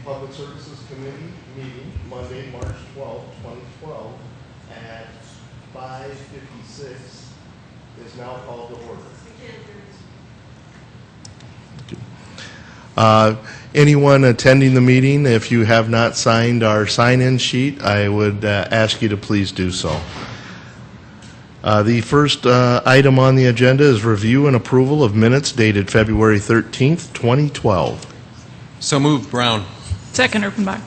Public Services Committee meeting Monday, March 12, 2012 at 5:56 is now called to order. Anyone attending the meeting, if you have not signed our sign-in sheet, I would ask you to please do so. The first item on the agenda is review and approval of minutes dated February 13th, 2012. So moved, Brown. Second, Erpenbach.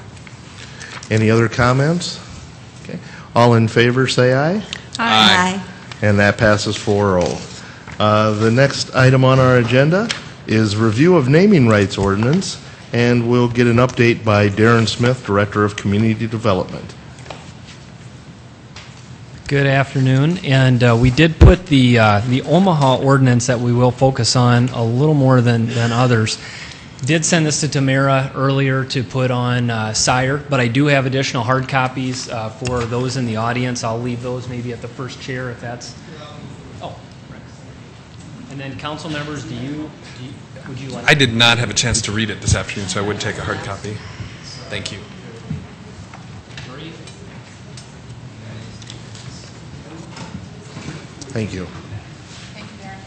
Any other comments? Okay. All in favor say aye. Aye. And that passes 4-0. The next item on our agenda is review of naming rights ordinance, and we'll get an update by Darren Smith, Director of Community Development. Good afternoon, and we did put the Omaha ordinance that we will focus on a little more than others. Did send this to Tamara earlier to put on Sire, but I do have additional hard copies for those in the audience. I'll leave those maybe at the first chair if that's. Oh, right. And then council members, would you like? I did not have a chance to read it this afternoon, so I would take a hard copy. Thank you. Thank you. Thank you, Darren.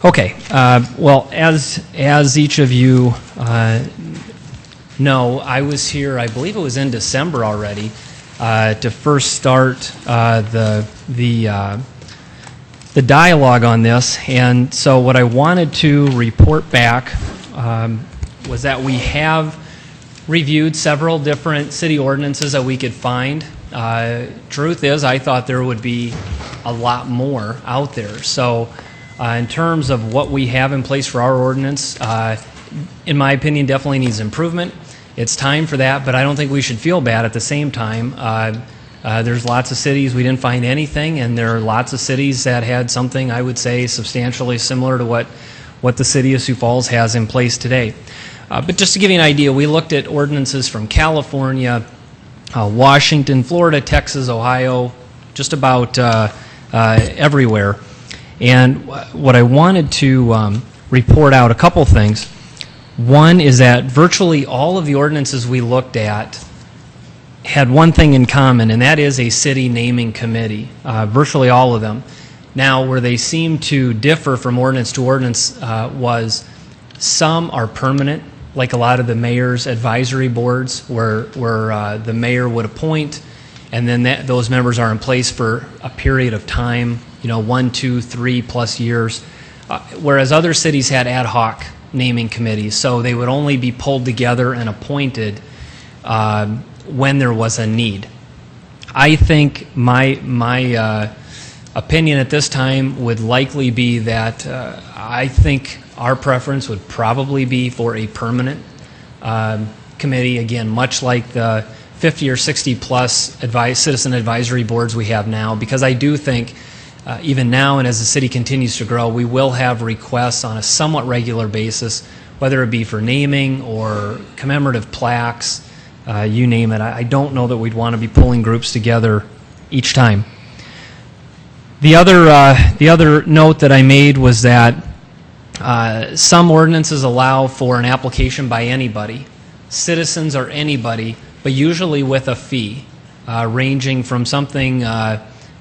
Okay. Well, as each of you know, I was here. I believe it was in December already to first start the dialogue on this. And so, what I wanted to report back was that we have reviewed several different city ordinances that we could find. Truth is, I thought there would be a lot more out there. So. In terms of what we have in place for our ordinance, in my opinion, definitely needs improvement. It's time for that, but I don't think we should feel bad at the same time. There's lots of cities we didn't find anything, and there are lots of cities that had something, I would say, substantially similar to what the city of Sioux Falls has in place today. But just to give you an idea, we looked at ordinances from California, Washington, Florida, Texas, Ohio, just about everywhere. And what I wanted to report out, a couple things. One is that virtually all of the ordinances we looked at had one thing in common, and that is a city naming committee, virtually all of them. Now, where they seem to differ from ordinance to ordinance was some are permanent, like a lot of the mayor's advisory boards, where the mayor would appoint, and then those members are in place for a period of time, 1, 2, 3+ years, whereas other cities had ad hoc naming committees, so they would only be pulled together and appointed when there was a need. I think my opinion at this time would likely be that I think our preference would probably be for a permanent committee, again, much like the 50 or 60+ citizen advisory boards we have now, because I do think even now and as the city continues to grow, we will have requests on a somewhat regular basis, whether it be for naming or commemorative plaques, you name it. I don't know that we'd want to be pulling groups together each time. The other note that I made was that some ordinances allow for an application by anybody, citizens or anybody, but usually with a fee, ranging from something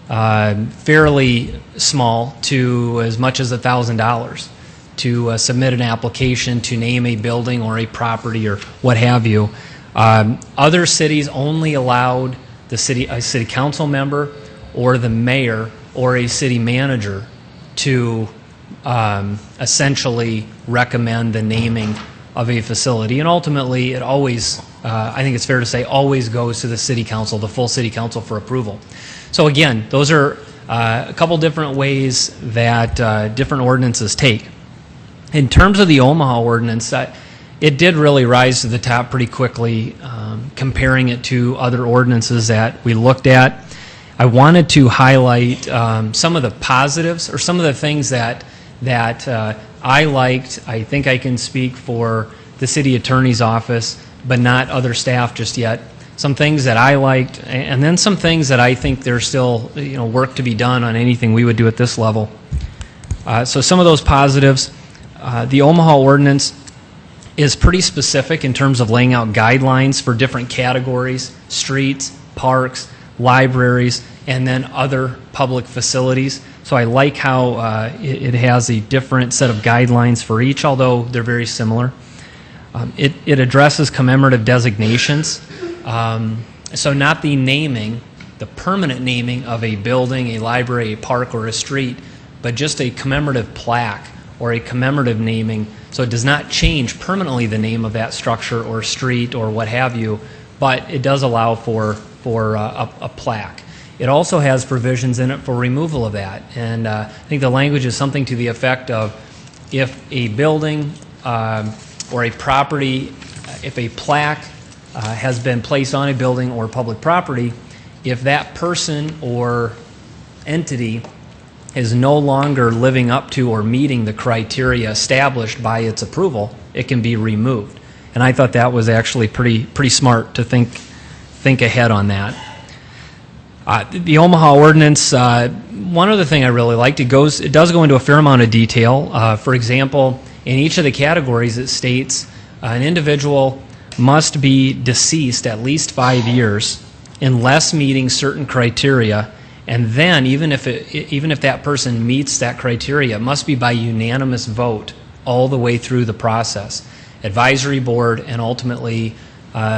fairly small to as much as $1,000 to submit an application to name a building or a property or what have you. Other cities only allowed a city council member or the mayor or a city manager to essentially recommend the naming of a facility. And ultimately, it always, I think it's fair to say, always goes to the city council, the full city council, for approval. So again, those are a couple different ways that different ordinances take. In terms of the Omaha ordinance, it did really rise to the top pretty quickly, comparing it to other ordinances that we looked at. I wanted to highlight some of the positives, or some of the things that I liked. I think I can speak for the city attorney's office, but not other staff just yet. Some things that I liked, and then some things that I think there's still work to be done on anything we would do at this level. So some of those positives, the Omaha ordinance is pretty specific in terms of laying out guidelines for different categories: streets, parks, libraries, and then other public facilities. So I like how it has a different set of guidelines for each, although they're very similar. It addresses commemorative designations. So not the naming, the permanent naming of a building, a library, a park, or a street, but just a commemorative plaque or a commemorative naming. So it does not change permanently the name of that structure or street or what have you, but it does allow for a plaque. It also has provisions in it for removal of that, and I think the language is something to the effect of, if a building or a property, if a plaque has been placed on a building or public property, if that person or entity is no longer living up to or meeting the criteria established by its approval, it can be removed. And I thought that was actually pretty smart to think ahead on that. The Omaha ordinance, one other thing I really liked, it does go into a fair amount of detail. For example, in each of the categories it states an individual must be deceased at least 5 years unless meeting certain criteria, and then even if that person meets that criteria, it must be by unanimous vote all the way through the process, advisory board, and ultimately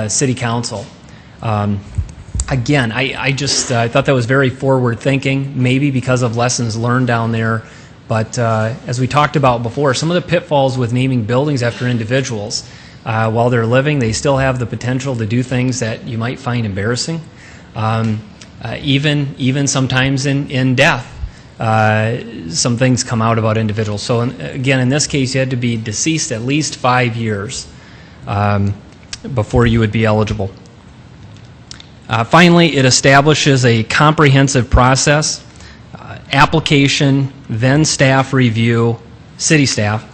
city council. Again, I thought that was very forward thinking, maybe because of lessons learned down there. But as we talked about before, some of the pitfalls with naming buildings after individuals, while they're living, they still have the potential to do things that you might find embarrassing. Even sometimes in death, some things come out about individuals. So again, in this case, you had to be deceased at least 5 years before you would be eligible. Finally, it establishes a comprehensive process: application, then staff review, city staff,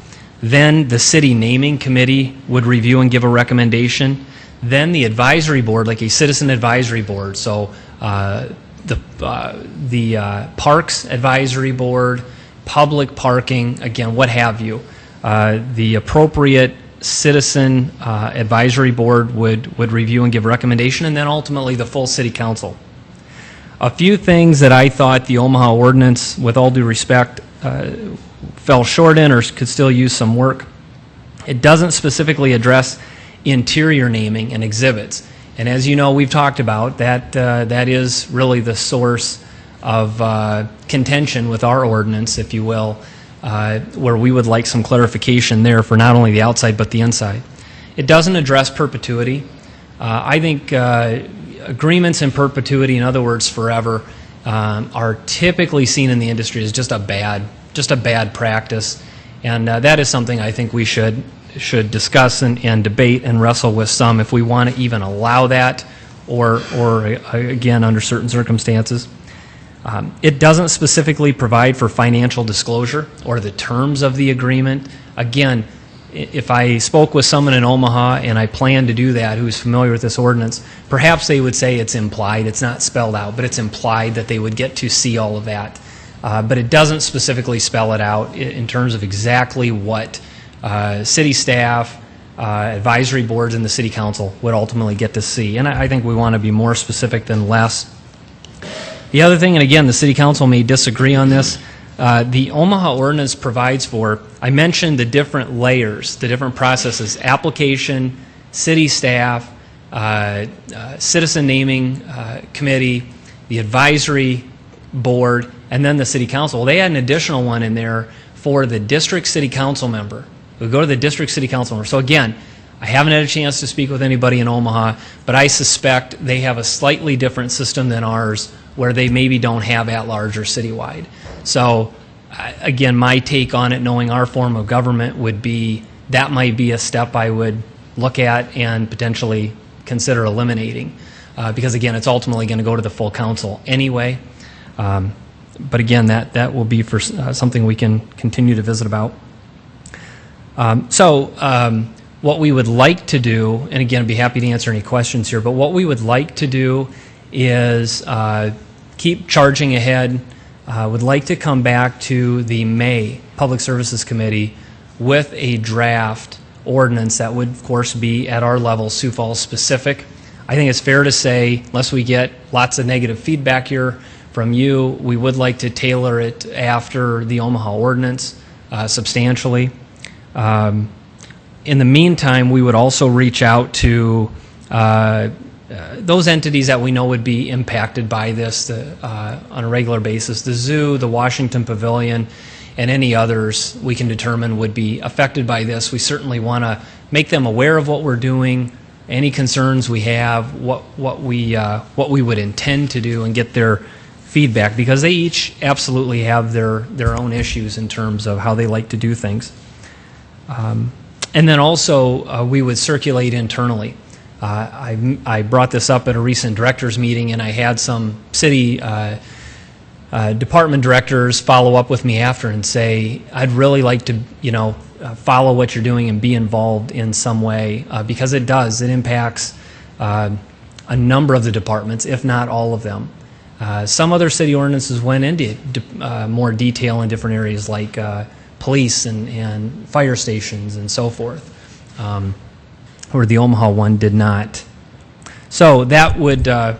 then the city naming committee would review and give a recommendation, then the advisory board, like a citizen advisory board, so the parks advisory board, public parking, again, what have you, the appropriate citizen advisory board would review and give recommendation, and then ultimately the full city council. A few things that I thought the Omaha ordinance, with all due respect, fell short in or could still use some work. It doesn't specifically address interior naming and exhibits, and as you know, we've talked about that. That is really the source of contention with our ordinance, if you will, where we would like some clarification there for not only the outside but the inside. It doesn't address perpetuity. I think agreements in perpetuity, in other words, forever, are typically seen in the industry as just a bad practice, and that is something I think we should discuss and debate and wrestle with some if we want to even allow that, or again, under certain circumstances. It doesn't specifically provide for financial disclosure or the terms of the agreement. Again, if I spoke with someone in Omaha and I plan to do that who's familiar with this ordinance, perhaps they would say it's implied, it's not spelled out, but it's implied that they would get to see all of that. But it doesn't specifically spell it out in terms of exactly what city staff, advisory boards, and the city council would ultimately get to see. And I think we want to be more specific than less. The other thing, and again, the city council may disagree on this, the Omaha ordinance provides for, I mentioned the different layers, the different processes: application, city staff, citizen naming committee, the advisory board, and then the city council. Well, they had an additional one in there for the district city council member. It would go to the district city council member. So again, I haven't had a chance to speak with anybody in Omaha, but I suspect they have a slightly different system than ours where they maybe don't have at-large or citywide. So again, my take on it, knowing our form of government, would be that might be a step I would look at and potentially consider eliminating. Because again, it's ultimately going to go to the full council anyway. But again, that will be for something we can continue to visit about. What we would like to do, and again, I'd be happy to answer any questions here, but what we would like to do is keep charging ahead. Would like to come back to the May Public Services Committee with a draft ordinance that would, of course, be at our level, Sioux Falls specific. I think it's fair to say, unless we get lots of negative feedback here from you, we would like to tailor it after the Omaha ordinance substantially. In the meantime, we would also reach out to those entities that we know would be impacted by this on a regular basis, the zoo, the Washington Pavilion, and any others we can determine would be affected by this. We certainly want to make them aware of what we're doing, any concerns we have, what we would intend to do, and get their feedback, because they each absolutely have their own issues in terms of how they like to do things. And then also we would circulate internally. I brought this up at a recent directors meeting, and I had some city department directors follow up with me after and say, I'd really like to, follow what you're doing and be involved in some way, because it impacts a number of the departments, if not all of them. Some other city ordinances went into more detail in different areas like police and fire stations and so forth, where the Omaha one did not. So that would, I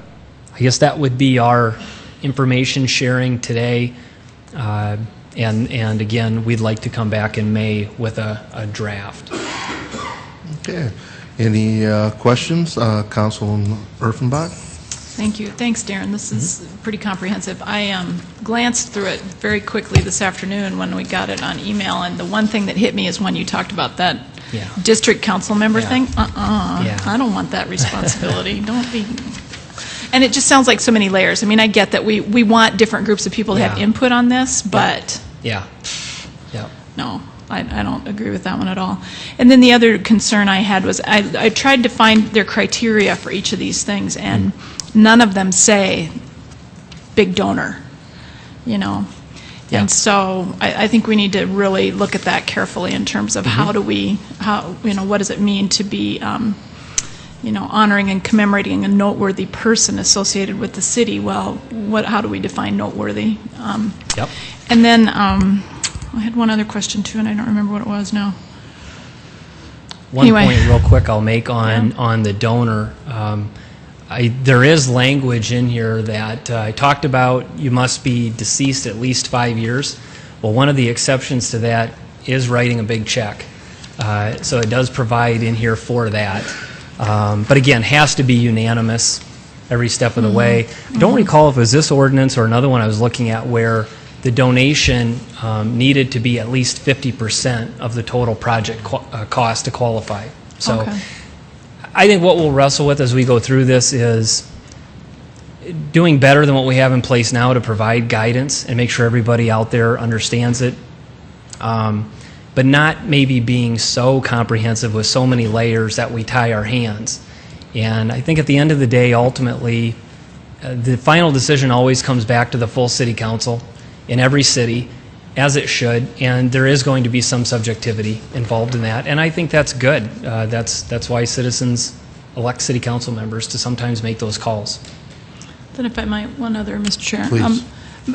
guess that would be our information sharing today. And again, we'd like to come back in May with a draft. Okay. Any questions? Councilman Urfenbach? Thank you. Thanks, Darren. This is pretty comprehensive. I glanced through it very quickly this afternoon when we got it on email, and the one thing that hit me is when you talked about that district council member thing. I don't want that responsibility. Don't be. And it just sounds like so many layers. I mean, I get that we want different groups of people to have input on this, but no, I don't agree with that one at all. And then the other concern I had was I tried to find their criteria for each of these things, and none of them say big donor, And so I think we need to really look at that carefully in terms of what does it mean to be, honoring and commemorating a noteworthy person associated with the city. Well, how do we define noteworthy? And then I had one other question too, and I don't remember what it was now. One point real quick I'll make on the donor. There is language in here that I talked about. You must be deceased at least 5 years. Well, one of the exceptions to that is writing a big check. So it does provide in here for that. But again, has to be unanimous every step of the way. I don't recall if it was this ordinance or another one I was looking at where the donation needed to be at least 50% of the total project cost to qualify. So I think what we'll wrestle with as we go through this is doing better than what we have in place now to provide guidance and make sure everybody out there understands it, but not maybe being so comprehensive with so many layers that we tie our hands. And I think at the end of the day, ultimately, the final decision always comes back to the full city council in every city, as it should, and there is going to be some subjectivity involved in that, and I think that's good. That's why citizens elect city council members to sometimes make those calls. Then if I might, one other, Mr. Chair. Please.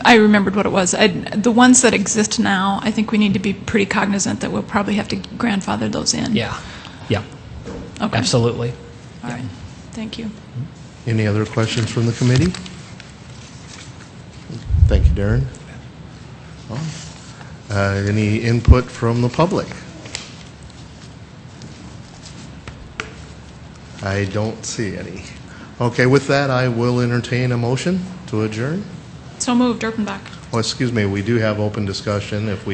I remembered what it was. The ones that exist now, I think we need to be pretty cognizant that we'll probably have to grandfather those in. Yeah, Okay. absolutely. All right, thank you. Any other questions from the committee? Thank you, Darren. Any input from the public? I don't see any. Okay, with that, I will entertain a motion to adjourn. So moved, Erpenbach. Oh, excuse me, we do have open discussion if we